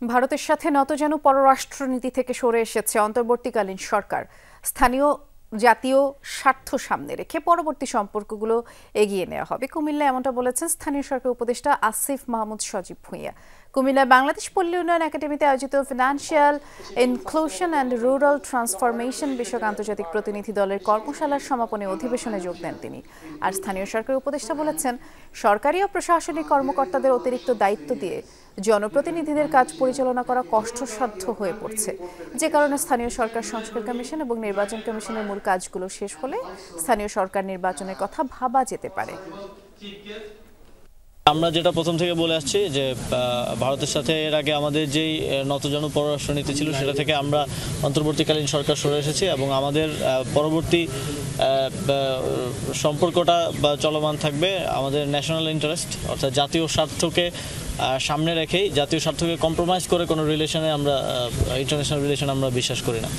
ভারতের সাথে নতজানু পররাষ্ট্রনীতি থেকে সরে এসেছে অন্তর্বর্তীকালীন সরকার। স্থানীয় জাতীয় স্বার্থ সামনে রেখে পরবর্তী সম্পর্কগুলো এগিয়ে নেওয়া হবে। কুমিল্লায় এমনটা বলেছেন স্থানীয় সরকার উপদেষ্টা আসিফ মাহমুদ সজীব ভূঁইয়া। কুমিল্লায় বাংলাদেশ পল্লী উন্নয়ন একাডেমিতে আয়োজিত financial inclusion and rural transformation বিষয়ক আন্তর্জাতিক প্রতিনিধি দলের কর্মশালার সমাপনী অধিবেশনে যোগ দেন তিনি। আর স্থানীয় সরকার উপদেষ্টা বলেছেন, সরকারি ও প্রশাসনিক কর্মকর্তাদের অতিরিক্ত দায়িত্ব দিয়ে জনপ্রতিনিধিদের কাজ পরিচালনা করা কষ্টসাধ্য হয়ে পড়ছে, যে কারণে স্থানীয় সরকার সংস্কার কমিশন এবং নির্বাচন কমিশনের মূল কাজগুলো শেষ হলে স্থানীয় সরকার নির্বাচনের কথা ভাবা যেতে পারে। আমরা যেটা প্রথম থেকে বলে আসছি যে ভারতের সাথে এর আগে আমাদের যেই নতজানু পররাষ্ট্রনীতি ছিল সেটা থেকে আমরা অন্তর্বর্তীকালীন সরকার সরে এসেছি এবং আমাদের পরবর্তী সম্পর্কটা বা চলমান থাকবে আমাদের ন্যাশনাল ইন্টারেস্ট অর্থাৎ জাতীয় স্বার্থকে সামনে রেখেই, জাতীয় স্বার্থকে কম্প্রোমাইজ করে কোনো রিলেশনে আমরা ইন্টারন্যাশনাল রিলেশন আমরা বিশ্বাস করি না।